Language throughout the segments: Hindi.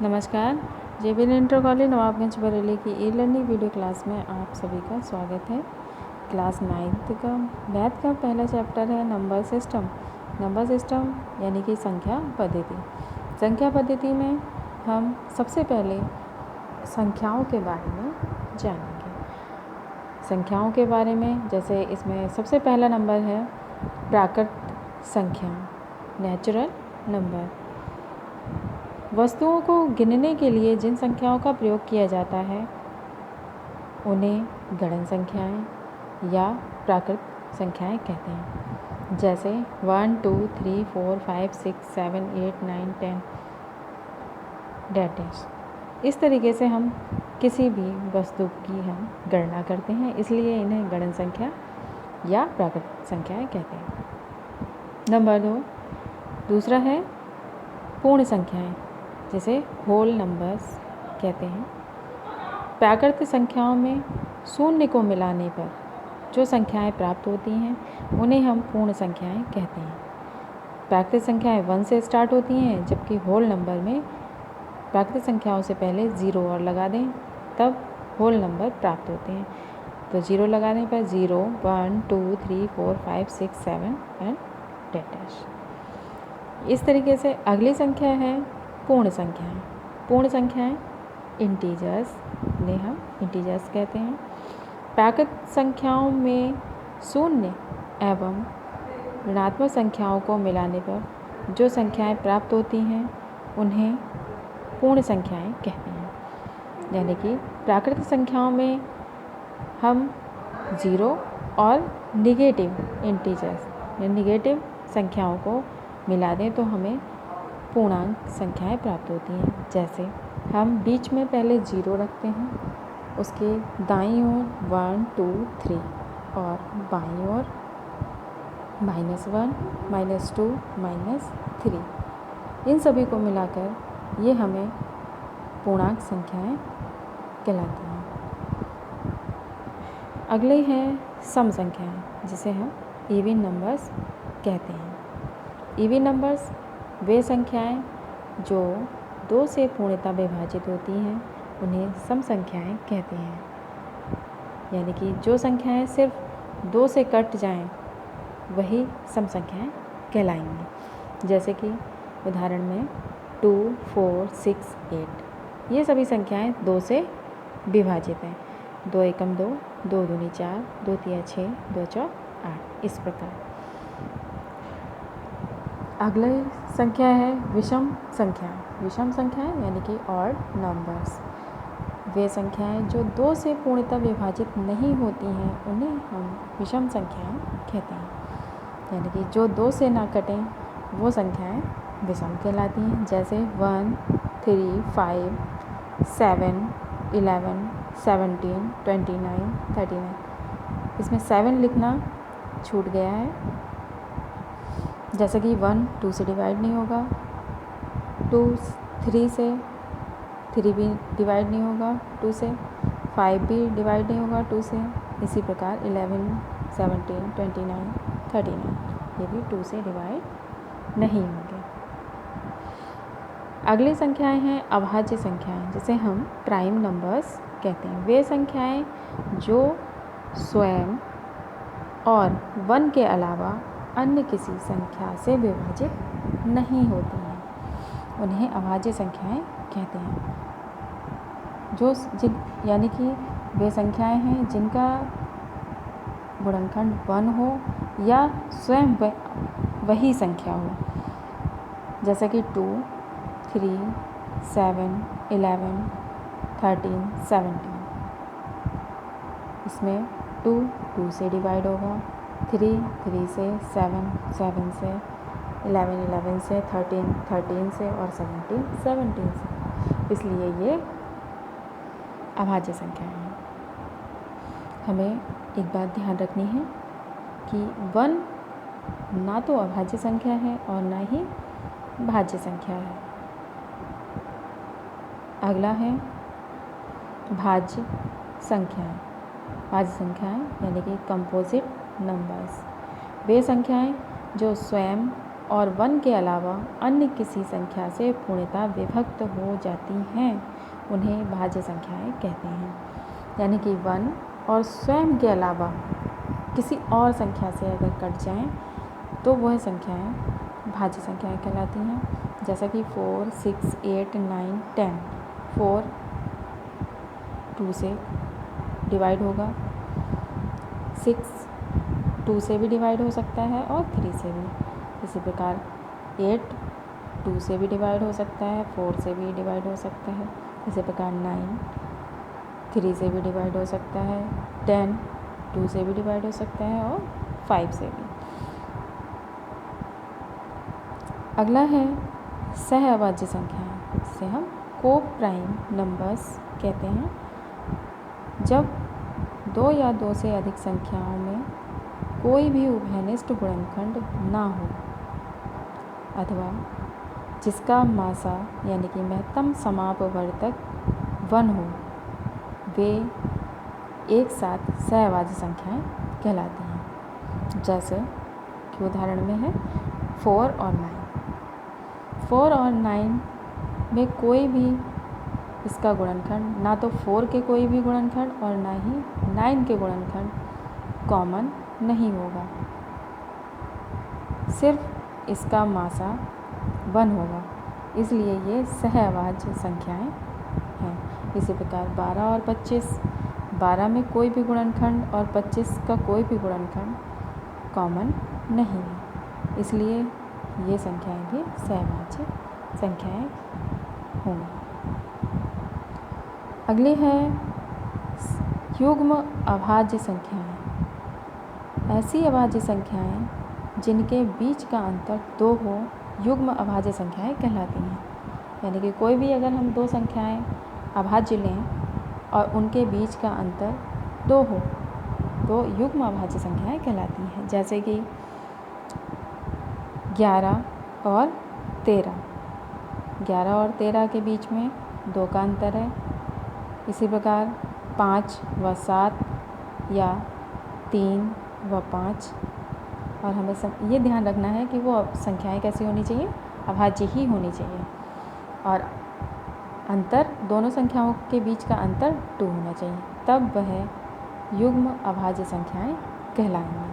नमस्कार। JBL inter college Nawabganj Bareilly की ई लर्निंग वीडियो क्लास में आप सभी का स्वागत है। क्लास 9th का मैथ का पहला चैप्टर है नंबर सिस्टम। नंबर सिस्टम यानी कि संख्या पद्धति। संख्या पद्धति में हम सबसे पहले संख्याओं के बारे में जानेंगे। संख्याओं के बारे में जैसे इसमें सबसे पहला नंबर है प्राकृत संख्या, नेचुरल नंबर। वस्तुओं को गिनने के लिए जिन संख्याओं का प्रयोग किया जाता है उन्हें गणन संख्याएं या प्राकृत संख्याएं कहते हैं। जैसे 1 2 3 4 5 6 7 8 9 10 डैश। इस तरीके से हम किसी भी वस्तु की हम गणना करते हैं, इसलिए इन्हें गणन संख्या या प्राकृत संख्याएं कहते हैं। नंबर 2 दूसरा है पूर्ण संख्याएं, जिसे होल नंबर्स कहते हैं। प्राकृत संख्याओं में शून्य को मिलाने पर जो संख्याएं प्राप्त होती हैं उन्हें हम पूर्ण संख्याएं कहते हैं। प्राकृत संख्याएं 1 से स्टार्ट होती हैं, जबकि होल नंबर में प्राकृत संख्याओं से पहले 0 और लगा दें तब होल नंबर प्राप्त होते हैं। तो 0 लगाने पर 0 1 2 3 4 5 6 7 एंड डैश। इस तरीके से अगली संख्या है पूर्ण संख्याएं। पूर्ण संख्याएं इंटीजर्स ने हम इंटीजर्स कहते हैं। प्राकृत संख्याओं में शून्य एवं ऋणात्मक संख्याओं को मिलाने पर जो संख्याएं प्राप्त होती हैं उन्हें पूर्ण संख्याएं कहते हैं। यानी कि प्राकृत संख्याओं में हम 0 और निगेटिव इंटीजर्स या निगेटिव संख्याओं को मिला दें तो हमें पूर्णांक संख्याएं प्राप्त होती हैं। जैसे हम बीच में पहले 0 रखते हैं, उसके दाईं ओर 1 2 3 और बाईं ओर -1 -2 -3, इन सभी को मिलाकर ये हमें पूर्णांक संख्याएं कहलाती हैं। अगले हैं सम संख्याएं, जिसे हम इवन नंबर्स कहते हैं। इवन नंबर्स वे संख्याएं जो 2 से पूर्णतः विभाजित होती हैं उन्हें सम संख्याएं कहते हैं। यानी कि जो संख्याएं सिर्फ 2 से कट जाएं वही सम संख्याएं कहलाएंगी। जैसे कि उदाहरण में 2 4 6 8, ये सभी संख्याएं 2 से विभाजित हैं। 2 एकम 2, 2 दूनी 4, 2 तिया 6, 2 चौक 8, इस प्रकार। अगली संख्या है विषम संख्याएं। विषम संख्याएं यानी कि ऑड नंबर्स, वे संख्याएं जो 2 से पूर्णतः विभाजित नहीं होती हैं उन्हें हम विषम संख्याएं कहते हैं। यानी कि जो 2 से ना कटें वो संख्याएं विषम कहलाती हैं। जैसे 1 3 5 7 11 17 29 39। इसमें 7 लिखना छूट गया है। जैसे कि 1 2 से डिवाइड नहीं होगा, 2 3 से 3 भी डिवाइड नहीं होगा 2 से, 5 भी डिवाइड नहीं होगा 2 से। इसी प्रकार 11 17 29 39 ये भी 2 से डिवाइड नहीं होंगे। अगली संख्याएं हैं अभाज्य संख्याएं, जिसे हम प्राइम नंबर्स कहते हैं। वे संख्याएं जो स्वयं और 1 के अलावा अन्य किसी संख्या से विभाजित नहीं होती हैं उन्हें अभाज्य संख्याएं कहते हैं। यानी कि वे संख्याएं हैं जिनका गुणनखंड 1 हो या स्वयं वही संख्या हो। जैसे कि 2 3 7 11 13 17। इसमें 2 2 से डिवाइड होगा, 3 3 से, 7 7 से, 11 11 से, 13 13 से और 17 17 से, इसलिए ये अभाज्य संख्याएं हैं। हमें एक बात ध्यान रखनी है कि 1 ना तो अभाज्य संख्या है और ना ही भाज्य संख्या है। अगला है भाज्य संख्याएं। भाज्य संख्याएं यानी कि कंपोजिट नंबर्स, वे संख्याएं जो स्वयं और 1 के अलावा अन्य किसी संख्या से पूर्णतः विभक्त हो जाती हैं उन्हें भाज्य संख्याएं कहते हैं। यानी कि 1 और स्वयं के अलावा किसी और संख्या से अगर कट जाएं तो वह संख्याएं भाज्य संख्याएं कहलाती हैं। जैसा कि 4, 6, 8, 9, 10। 4 2 से डिवाइड होगा, 6 2 से भी डिवाइड हो सकता है और 3 से भी। इसी प्रकार 8 2 से भी डिवाइड हो सकता है, 4 से भी डिवाइड हो सकता है। इसी प्रकार 9 3 से भी डिवाइड हो सकता है, 10 2 से भी डिवाइड हो सकता है और 5 से भी। अगला है सहअभाज्य संख्याएं, जिसे हम को प्राइम नंबर्स कहते हैं। जब 2 या 2 से अधिक संख्याओं में कोई भी उभयनिष्ठ गुणनखंड ना हो अथवा जिसका मासा यानी कि महत्तम समापवर्तक 1 हो, वे एक साथ सहअभाज्य संख्याएं कहलाती हैं। जैसे कि उदाहरण में है 4 और 9। 4 और 9 में कोई भी इसका गुणनखंड, ना तो 4 के कोई भी गुणनखंड और ना ही 9 के गुणनखंड कॉमन नहीं होगा, सिर्फ इसका मासा 1 होगा, इसलिए ये सहअभाज्य संख्याएं हैं। इसी प्रकार 12 और 25, 12 में कोई भी गुणनखंड और 25 का कोई भी गुणनखंड कॉमन नहीं है, इसलिए ये संख्याएं भी सहअभाज्य संख्याएं होंगी। अगली है युग्म अभाज्य संख्याएं। ऐसी अभाज्य संख्याएं जिनके बीच का अंतर 2 हो युग्म अभाज्य संख्याएं कहलाती हैं। यानी कि कोई भी अगर हम 2 संख्याएं अभाज्य लें और उनके बीच का अंतर 2 हो तो युग्म अभाज्य संख्याएं कहलाती हैं। जैसे कि 11 और 13। 11 और 13 के बीच में 2 का अंतर है। इसी प्रकार 5 व 7 या 3 व 5। और हमें ये ध्यान रखना है कि वो संख्याएं कैसी होनी चाहिए, अभाज्य ही होनी चाहिए, और अंतर दोनों संख्याओं के बीच का अंतर 2 होना चाहिए, तब वह युग्म अभाज्य संख्याएं कहलाएंगी।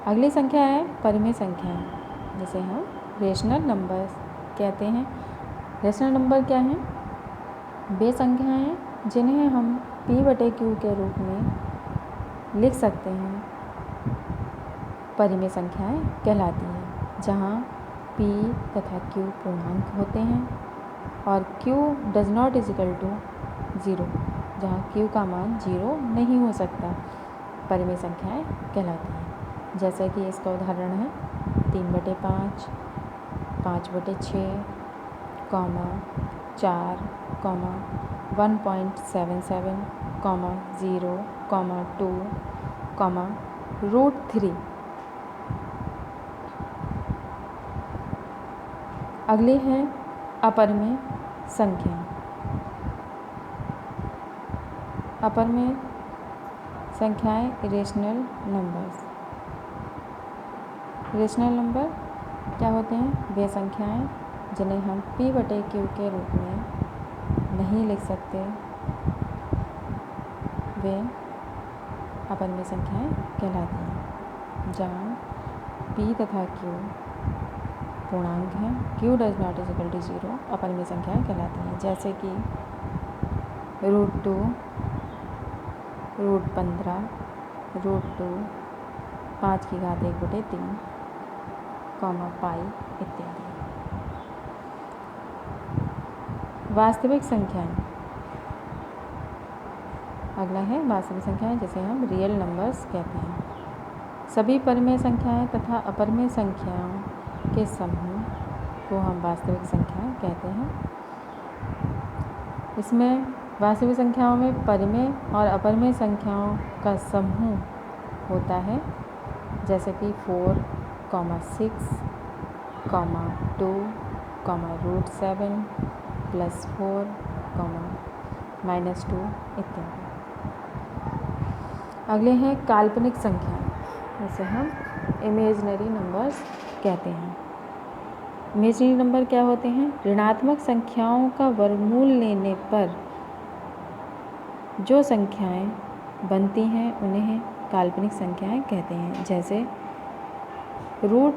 अगली संख्या है परिमेय संख्याएं, जिसे हम रेशनल नंबर्स कहते हैं। रेशनल नंबर क्या हैं? वे संख्याएं हैं जिन्हें हम p/q के रूप में लिख सकते हैं, परिमेय संख्याएं कहलाती हैं, जहां p तथा q पूर्णांक होते हैं और q does not equal to 0, जहां q का मान 0 नहीं हो सकता, परिमेय संख्याएं कहलाती हैं। जैसे कि इसका उदाहरण है 3/5, 5/6, 4, 1.77, 0, 2, √3। अगली है अपरिमेय संख्याएं। अपरिमेय संख्याएं इरेशनल नंबर्स। रेशनल नंबर क्या होते हैं? वे संख्याएं जिन्हें हम p/q के रूप में नहीं लिख सकते, वे अपरिमेय संख्याएं कहलाती हैं, जहाँ p तथा q पूर्णांक हैं, q does not equal to 0, अपरिमेय संख्याएं कहलाती हैं। जैसे कि √2, √15, √2, 5⁻⁴, पाई इत्यादि। वास्तविक संख्याएं। अगला है वास्तविक संख्याएं, जिसे हम रियल नंबर्स कहते हैं। सभी परिमेय संख्याएं तथा अपरिमेय संख्याओं के समूह को हम वास्तविक संख्याएं कहते हैं। इसमें वास्तविक संख्याओं में परिमेय और अपरिमेय संख्याओं का समूह होता है, जैसे कि 4, 6, 2, √7, +4, -2 इत्यादि। अगले हैं काल्पनिक संख्याएं, जिसे हम इमेजनरी नंबर्स कहते हैं। इमेजिनरी नंबर क्या होते हैं? ऋणात्मक संख्याओं का वर्गमूल लेने पर जो संख्याएं बनती हैं उन्हें काल्पनिक संख्याएं कहते हैं। जैसे √-2,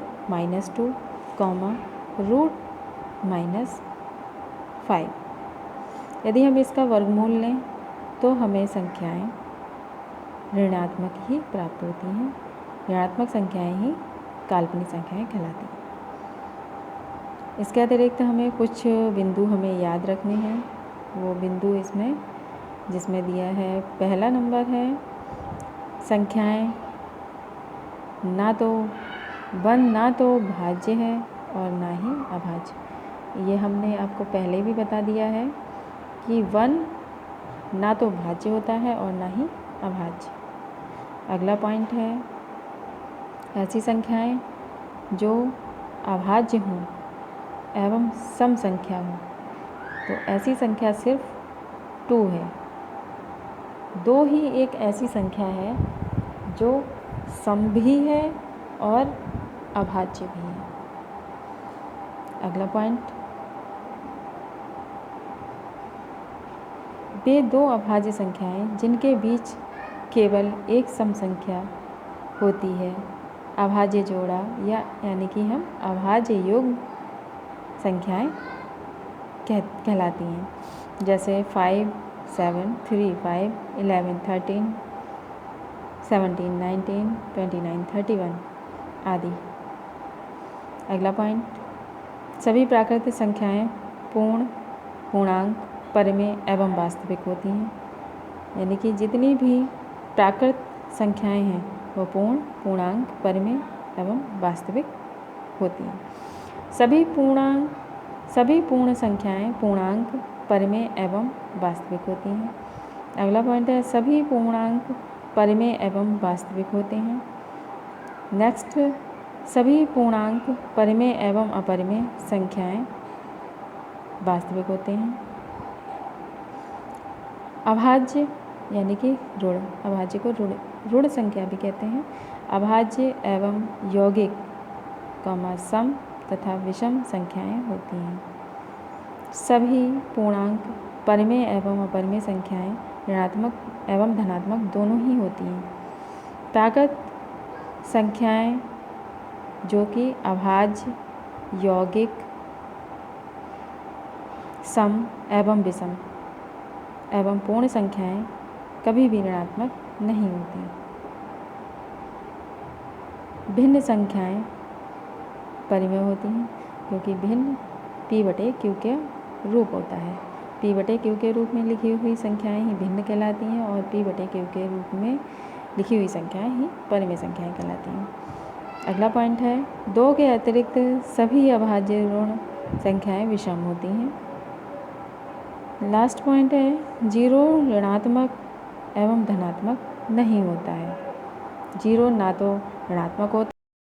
√-5। यदि हम इसका वर्गमूल लें तो हमें संख्याएं ऋणात्मक ही प्राप्त होती हैं। ऋणात्मक संख्याएं ही काल्पनिक संख्याएं कहलाती हैं। इसके अतिरिक्त हमें कुछ बिंदु हमें याद रखने हैं। वो बिंदु इसमें जिसमें दिया है, पहला नंबर है संख्याएं ना तो भाज्य है और ना ही अभाज्य। ये हमने आपको पहले भी बता दिया है कि 1 ना तो भाज्य होता है और ना ही अभाज्य। अगला पॉइंट है ऐसी संख्याएं जो अभाज्य हों एवं सम संख्या हो, तो ऐसी संख्या सिर्फ 2 है। 2 ही एक ऐसी संख्या है जो सम भी है और अभाज्य भी है। अगला पॉइंट, वे 2 अभाज्य संख्याएं जिनके बीच केवल एक सम संख्या होती है अभाज्य जोड़ा यानी कि हम अभाज्य योग संख्याएं कहलाती हैं। जैसे 5, 7, 3, 5, 11, 13, 17, 19, 29, 31 आदि। अगला पॉइंट, सभी प्राकृतिक संख्याएं पूर्ण, पूर्णांक, परिमेय एवं वास्तविक होती हैं। यानी कि जितनी भी प्राकृत संख्याएं हैं वो पूर्ण, पूर्णांक, परिमेय एवं वास्तविक होती हैं। सभी पूर्ण संख्याएं पूर्णांक, परिमेय एवं वास्तविक होती हैं। अगला पॉइंट है सभी पूर्णांक परिमेय एवं वास्तविक होते हैं। नेक्स्ट, सभी पूर्णांक परिमेय एवं अपरिमेय संख्याएं वास्तविक होते हैं। अभाज्य यानी कि ऋण, अभाज्य को ऋण संख्या भी कहते हैं। अभाज्य एवं यौगिक सम तथा विषम संख्याएं होती हैं। सभी पूर्णांक परिमेय एवं अपरिमेय संख्याएं ऋणात्मक एवं धनात्मक दोनों ही होती हैं। प्राकृत संख्याएं जो कि अभाज्य, यौगिक, सम एवं विषम एवं पूर्ण संख्याएं कभी भी ऋणात्मक नहीं होती। भिन्न संख्याएं परिमेय होती हैं क्योंकि भिन्न p/q के रूप होता है। p/q के रूप में लिखी हुई संख्याएं ही भिन्न कहलाती हैं और p/q के रूप में लिखी हुई संख्याएं ही परिमेय संख्याएं कहलाती हैं। अगला पॉइंट है 2 के अतिरिक्त सभी अभाज्य ऋण संख्याएं विषम होती हैं। लास्ट पॉइंट है 0 ऋणात्मक एवं धनात्मक नहीं होता है। 0 ना तो ऋणात्मक होता